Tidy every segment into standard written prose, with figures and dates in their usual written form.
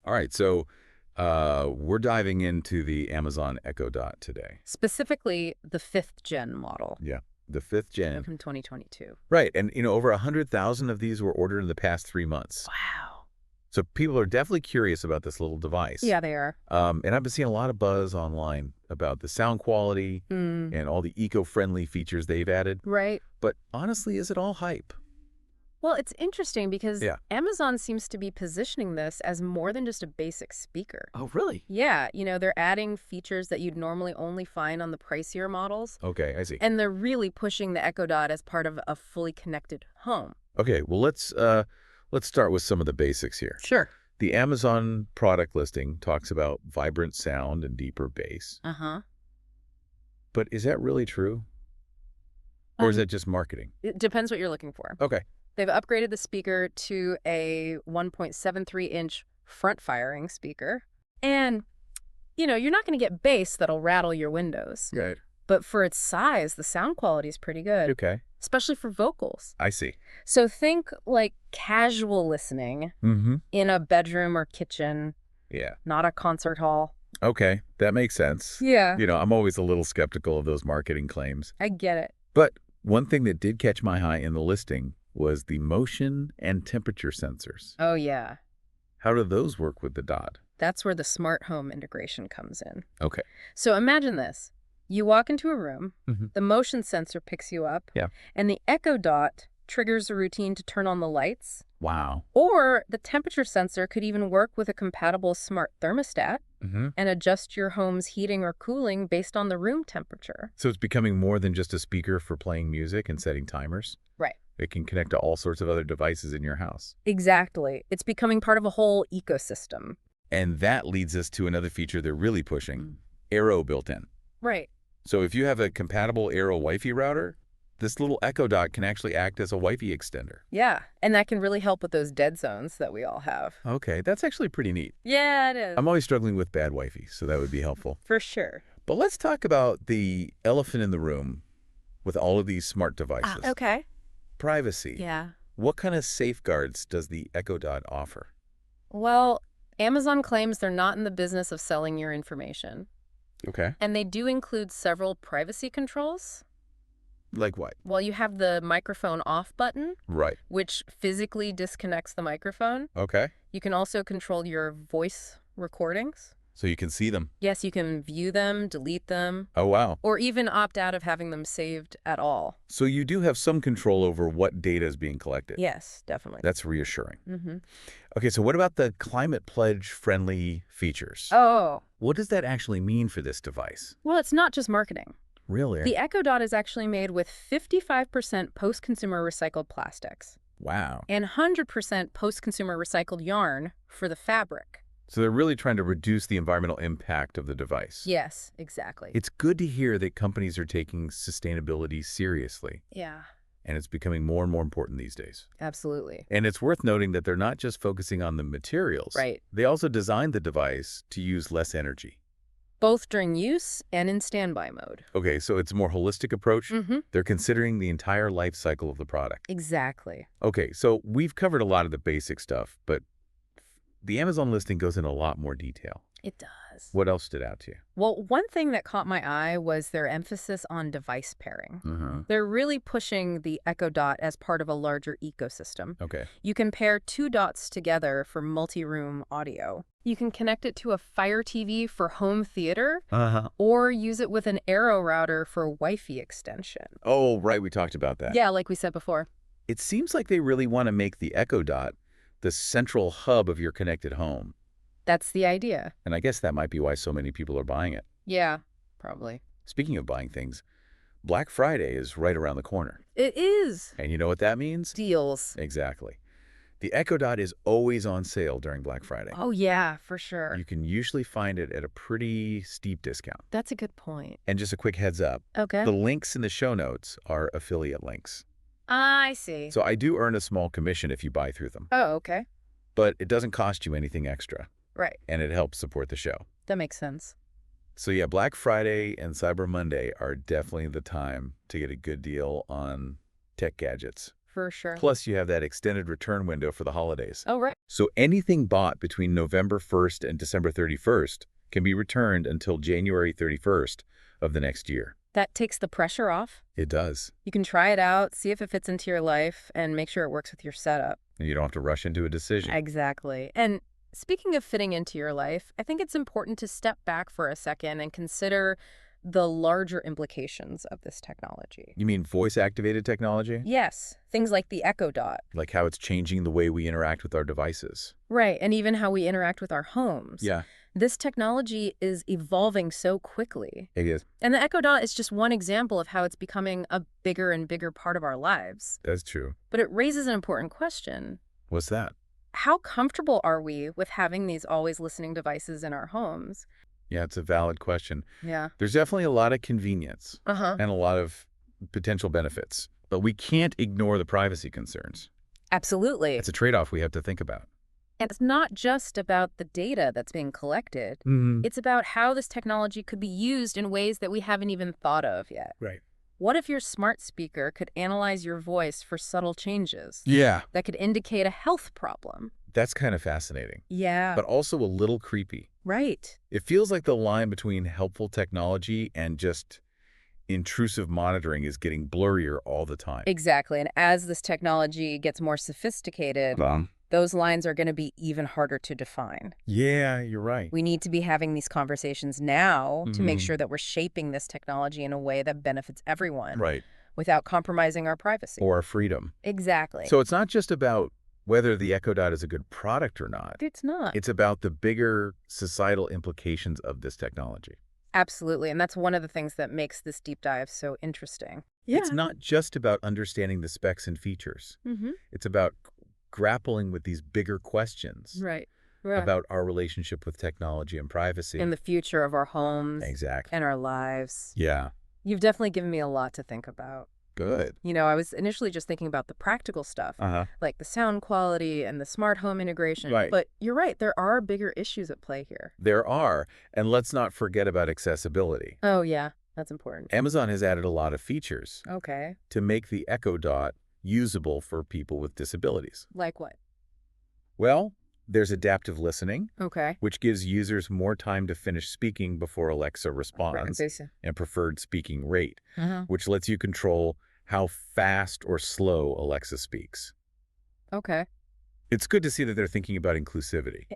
All right, so we're diving into the Amazon Echo Dot today. Specifically, the 5th gen model Yeah, the fifth gen. from 2022. Right, and over 100,000 of these were ordered in the past 3 months. Wow. So people are definitely curious about this little device. Yeah, they are. And I've been seeing a lot of buzz online about the sound quality Mm, and all the eco-friendly features they've added. right. But honestly, is it all hype? Well, it's interesting because Yeah. Amazon seems to be positioning this as more than just a basic speaker. Oh, really? Yeah, they're adding features that you'd normally only find on the pricier models, Okay, I see. and they're really pushing the Echo Dot as part of a fully connected home. Okay, well let's start with some of the basics here. Sure. The Amazon product listing talks about vibrant sound and deeper bass. Uh-huh. But is that really true? Or is Um, that just marketing? it depends what you're looking for. Okay. They've upgraded the speaker to a 1.73-inch front-firing speaker. And, you're not going to get bass that'll rattle your windows. Right. But for its size, the sound quality is pretty good, Okay. especially for vocals. I see. So think like casual listening Mm-hmm. in a bedroom or kitchen, Yeah. not a concert hall. Okay. That makes sense. Yeah, I'm always a little skeptical of those marketing claims. I get it. But one thing that did catch my eye in the listing was the motion and temperature sensors. Oh, yeah. How do those work with the Dot? That's where the smart home integration comes in. Okay. So imagine this. You walk into a room, Mhm. the motion sensor picks you up, Yeah. and the Echo Dot triggers a routine to turn on the lights. Wow. Or the temperature sensor could even work with a compatible smart thermostat Mm-hmm. and adjust your home's heating or cooling based on the room temperature. So it's becoming more than just a speaker for playing music and setting timers? Right. It can connect to all sorts of other devices in your house. Exactly. It's becoming part of a whole ecosystem. And that leads us to another feature they're really pushing, Aero built in. Right. So if you have a compatible Aero Wi-Fi router, this little Echo Dot can actually act as a Wi-Fi extender. Yeah. And that can really help with those dead zones that we all have. Okay, that's actually pretty neat. Yeah, it is. I'm always struggling with bad Wi-Fi, so that would be helpful. For sure. But let's talk about the elephant in the room with all of these smart devices. Okay. Privacy. Yeah. What kind of safeguards does the Echo Dot offer? Well, Amazon claims they're not in the business of selling your information. Okay. And they do include several privacy controls. Like what? Well, you have the microphone off button, Right. which physically disconnects the microphone. Okay. You can also control your voice recordings. So you can see them. Yes, you can view them, delete them, Oh, wow. or even opt out of having them saved at all. So you do have some control over what data is being collected. Yes, definitely. That's reassuring. Mm-hmm. Okay, so what about the climate pledge friendly features? Oh, What does that actually mean for this device? well, it's not just marketing. Really? The Echo Dot is actually made with 55% post-consumer recycled plastics Wow. and 100% post-consumer recycled yarn for the fabric. So they're really trying to reduce the environmental impact of the device. Yes, exactly. It's good to hear that companies are taking sustainability seriously, Yeah, and it's becoming more and more important these days. absolutely. And it's worth noting that they're not just focusing on the materials. Right. They also designed the device to use less energy. Both during use and in standby mode. Okay, so it's a more holistic approach. Mm-hmm. They're considering the entire life cycle of the product. Exactly. Okay, so we've covered a lot of the basic stuff, but the Amazon listing goes into a lot more detail. It does. What else stood out to you? Well, one thing that caught my eye was their emphasis on device pairing. Uh-huh. They're really pushing the Echo Dot as part of a larger ecosystem. Okay. You can pair two dots together for multi-room audio. You can connect it to a Fire TV for home theater, Uh-huh. or use it with an Aero router for Wi-Fi extension. Oh, right, we talked about that. Yeah, like we said before. It seems like they really want to make the Echo Dot the central hub of your connected home. That's the idea. And I guess that might be why so many people are buying it. Yeah, probably. Speaking of buying things, Black Friday is right around the corner. It is. And you know what that means? Deals. Exactly. The Echo Dot is always on sale during Black Friday. Oh, yeah, for sure. You can usually find it at a pretty steep discount. That's a good point. And just a quick heads up, Okay. the links in the show notes are affiliate links. I see. So I do earn a small commission if you buy through them, Oh, okay. but it doesn't cost you anything extra, Right. and it helps support the show. That makes sense. So yeah, Black Friday and Cyber Monday are definitely the time to get a good deal on tech gadgets For sure. Plus, you have that extended return window for the holidays. Oh, right. So anything bought between November 1st and December 31st can be returned until January 31st of the next year. That takes the pressure off. It does. You can try it out, see if it fits into your life, and make sure it works with your setup. And you don't have to rush into a decision. Exactly. And speaking of fitting into your life, I think it's important to step back for a second and consider the larger implications of this technology. You mean voice-activated technology? Yes, things like the Echo Dot. Like how it's changing the way we interact with our devices. Right, and even how we interact with our homes. Yeah, This technology is evolving so quickly. it is. And the Echo Dot is just one example of how it's becoming a bigger and bigger part of our lives. That's true. But it raises an important question. What's that? How comfortable are we with having these always listening devices in our homes? Yeah, it's a valid question. Yeah. There's definitely a lot of convenience Uh-huh. and a lot of potential benefits, but we can't ignore the privacy concerns. Absolutely. It's a trade-off we have to think about. And it's not just about the data that's being collected. Mm-hmm. It's about how this technology could be used in ways that we haven't even thought of yet. Right. What if your smart speaker could analyze your voice for subtle changes Yeah, that could indicate a health problem? that's kind of fascinating, Yeah. but also a little creepy. Right. It feels like the line between helpful technology and just intrusive monitoring is getting blurrier all the time. Exactly. And as this technology gets more sophisticated, those lines are going to be even harder to define. Yeah, you're right. We need to be having these conversations now to make Mhm. sure that we're shaping this technology in a way that benefits everyone Right. without compromising our privacy. Or freedom. Exactly. So it's not just about whether the Echo Dot is a good product or not. It's not. It's about the bigger societal implications of this technology. Absolutely. And that's one of the things that makes this deep dive so interesting. It's not just about understanding the specs and features. Mm-hmm. It's about grappling with these bigger questions Right. Right. about our relationship with technology and privacy. In the future of our homes Exactly. and our lives. Yeah. You've definitely given me a lot to think about. Good. You know, I was initially just thinking about the practical stuff, Uh-huh. like the sound quality and the smart home integration. Right. But you're right, there are bigger issues at play here. There are. And let's not forget about accessibility. Oh, yeah, that's important. Amazon has added a lot of features Okay. to make the Echo Dot usable for people with disabilities. Like what? Well, there's adaptive listening, Okay. which gives users more time to finish speaking before Alexa responds, and preferred speaking rate, which lets you control how fast or slow Alexa speaks. Okay. It's good to see that they're thinking about inclusivity.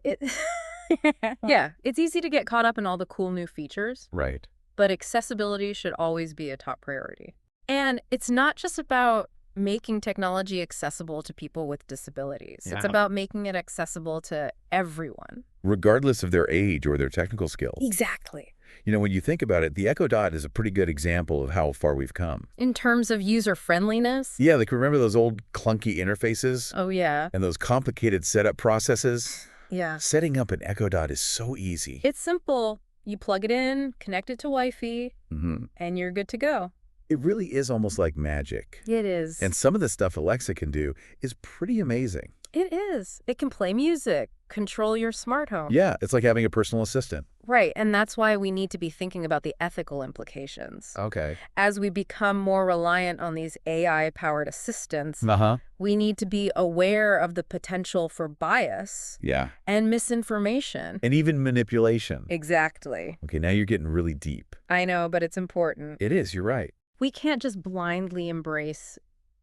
Yeah, it's easy to get caught up in all the cool new features, Right. but accessibility should always be a top priority. And it's not just about making technology accessible to people with disabilities. It's Yeah. about making it accessible to everyone. Regardless of their age or their technical skills. Exactly. You know, when you think about it, the Echo Dot is a pretty good example of how far we've come. In terms of user friendliness. Yeah, like remember those old clunky interfaces Oh, yeah. and those complicated setup processes? Yeah. Setting up an Echo Dot is so easy. It's simple. You plug it in, connect it to Wi-Fi, Mm-hmm. and you're good to go. It really is almost like magic. It is. And some of the stuff Alexa can do is pretty amazing. It is. It can play music, control your smart home. Yeah, it's like having a personal assistant. Right, and that's why we need to be thinking about the ethical implications. Okay. As we become more reliant on these AI-powered assistants, Uh-huh. we need to be aware of the potential for bias Yeah. and misinformation. And even manipulation. Exactly. Okay, now you're getting really deep. I know, but it's important. It is, you're right. We can't just blindly embrace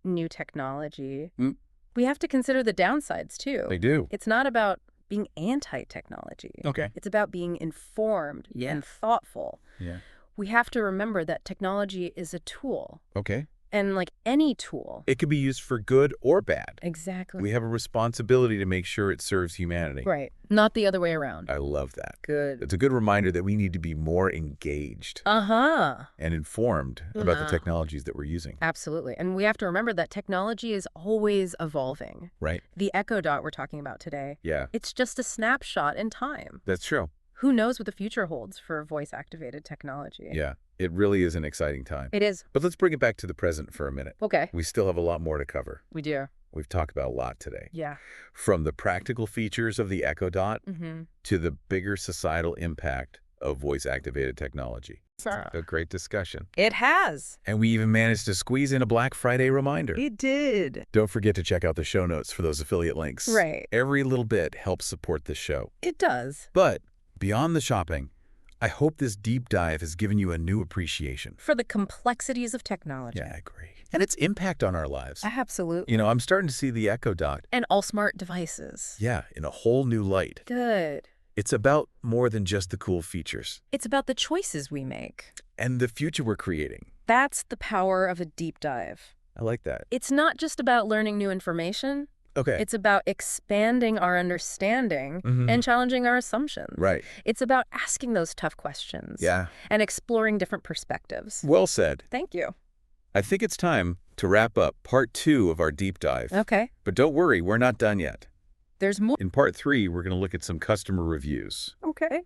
new technology. Mm. We have to consider the downsides, too. They do. It's not about being anti-technology. Okay. It's about being informed Yeah. and thoughtful. Yeah. We have to remember that technology is a tool. Okay. And like any tool. It can be used for good or bad. Exactly. We have a responsibility to make sure it serves humanity. Right. Not the other way around. I love that. Good. It's a good reminder that we need to be more engaged Uh-huh. and informed about the Uh-huh. technologies that we're using. Absolutely. And we have to remember that technology is always evolving. Right? The Echo Dot we're talking about today, Yeah, it's just a snapshot in time. that's true. Who knows what the future holds for voice-activated technology? Yeah, it really is an exciting time. It is. But let's bring it back to the present for a minute. Okay. We still have a lot more to cover. We do. We've talked about a lot today. Yeah. From the practical features of the Echo Dot Mm-hmm. to the bigger societal impact of voice-activated technology. A great discussion. It has. And we even managed to squeeze in a Black Friday reminder. It did. Don't forget to check out the show notes for those affiliate links. Right. Every little bit helps support this show. It does. But beyond the shopping, I hope this deep dive has given you a new appreciation for the complexities of technology. Yeah, I agree. And its impact on our lives. Absolutely. You know, I'm starting to see the Echo Dot. And all smart devices. Yeah, in a whole new light. Good. It's about more than just the cool features. It's about the choices we make. And the future we're creating. That's the power of a deep dive. I like that. It's not just about learning new information. Okay. It's about expanding our understanding and challenging our assumptions. Right. It's about asking those tough questions. Yeah. And exploring different perspectives. Well said. Thank you. I think it's time to wrap up part 2 of our deep dive. Okay. But don't worry, we're not done yet. There's more. In part 3, we're going to look at some customer reviews. Okay.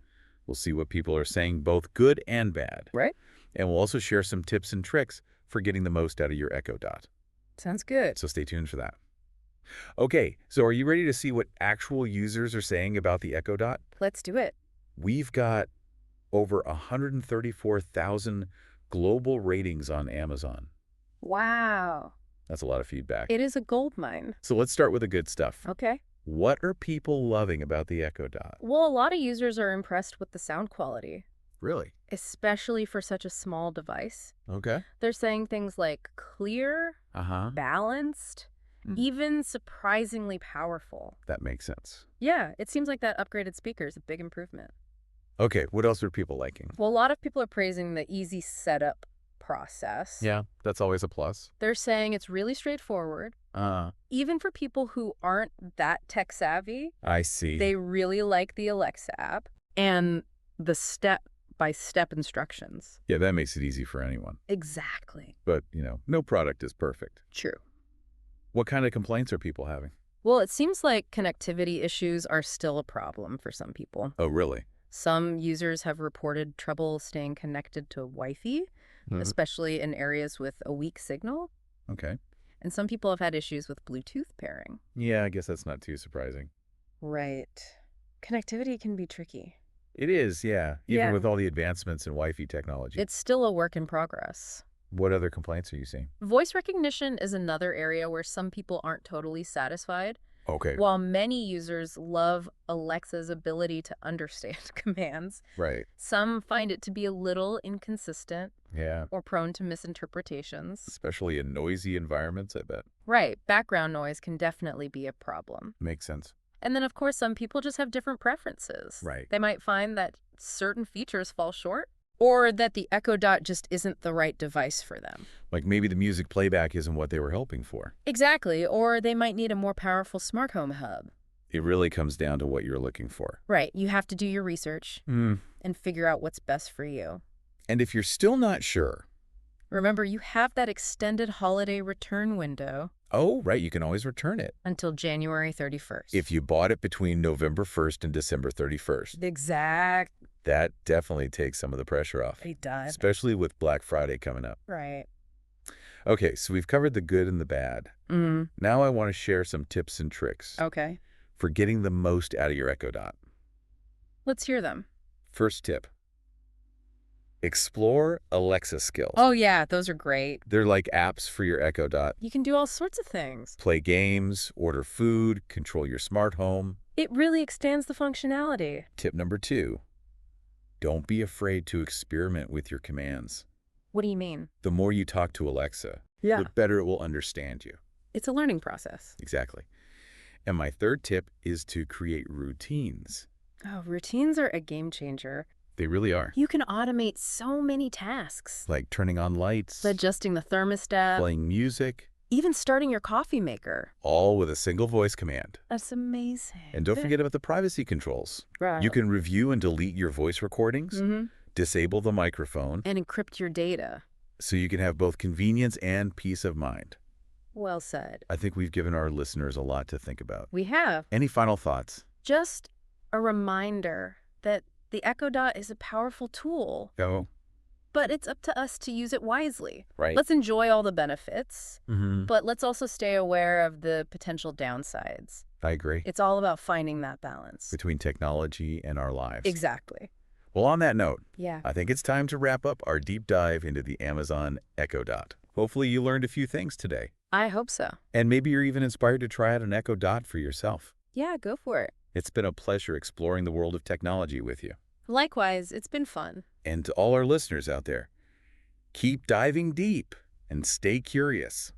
We'll see what people are saying, both good and bad. Right. And we'll also share some tips and tricks for getting the most out of your Echo Dot. Sounds good. So stay tuned for that. Okay, so are you ready to see what actual users are saying about the Echo Dot? Let's do it. We've got over 134,000 global ratings on Amazon. Wow. That's a lot of feedback. It is a goldmine. So let's start with the good stuff. Okay. What are people loving about the Echo Dot? Well, a lot of users are impressed with the sound quality. Really? Especially for such a small device. Okay. They're saying things like clear, balanced, even surprisingly powerful. That makes sense. Yeah, it seems like that upgraded speaker is a big improvement. Okay, what else are people liking? Well, a lot of people are praising the easy setup process. Yeah, that's always a plus. They're saying it's really straightforward. Even for people who aren't that tech savvy. I see. They really like the Alexa app and the step-by-step instructions. Yeah, that makes it easy for anyone. Exactly. But, you know, no product is perfect. True. What kind of complaints are people having? Well, it seems like connectivity issues are still a problem for some people. Oh, really? Some users have reported trouble staying connected to Wi-Fi, especially in areas with a weak signal. Okay. And some people have had issues with Bluetooth pairing. Yeah, I guess that's not too surprising. Right. Connectivity can be tricky. It is, yeah. Even with all the advancements in Wi-Fi technology. It's still a work in progress. What other complaints are you seeing? Voice recognition is another area where some people aren't totally satisfied. Okay. While many users love Alexa's ability to understand commands, right. Some find it to be a little inconsistent. Yeah. Or prone to misinterpretations. Especially in noisy environments, I bet. Right. Background noise can definitely be a problem. Makes sense. And then, of course, some people just have different preferences. Right. They might find that certain features fall short, or that the Echo Dot just isn't the right device for them. Like maybe the music playback isn't what they were hoping for. Exactly. Or they might need a more powerful smart home hub. It really comes down to what you're looking for. Right. You have to do your research and figure out what's best for you. And if you're still not sure... Remember, you have that extended holiday return window. Oh, right. You can always return it. Until January 31st. If you bought it between November 1st and December 31st. Exact. That definitely takes some of the pressure off. It does. Especially with Black Friday coming up. Right. Okay, so we've covered the good and the bad. Now I want to share some tips and tricks. Okay. For getting the most out of your Echo Dot. Let's hear them. First tip. Explore Alexa skills. Oh, yeah, those are great. They're like apps for your Echo Dot. You can do all sorts of things. Play games, order food, control your smart home. It really extends the functionality. Tip number 2. Don't be afraid to experiment with your commands. What do you mean? The more you talk to Alexa, the better it will understand you. It's a learning process. Exactly. And my third tip is to create routines. Oh, routines are a game changer. They really are. You can automate so many tasks. Like turning on lights, adjusting the thermostat, playing music, even starting your coffee maker. All with a single voice command. That's amazing. And don't forget about the privacy controls. Right. You can review and delete your voice recordings, disable the microphone, and encrypt your data. So you can have both convenience and peace of mind. Well said. I think we've given our listeners a lot to think about. We have. Any final thoughts? Just a reminder that the Echo Dot is a powerful tool. Oh. But it's up to us to use it wisely. Right. Let's enjoy all the benefits, but let's also stay aware of the potential downsides. I agree. It's all about finding that balance. Between technology and our lives. Exactly. Well, on that note, Yeah. I think it's time to wrap up our deep dive into the Amazon Echo Dot. Hopefully you learned a few things today. I hope so. And maybe you're even inspired to try out an Echo Dot for yourself. Yeah, go for it. It's been a pleasure exploring the world of technology with you. Likewise, it's been fun. And to all our listeners out there, keep diving deep and stay curious.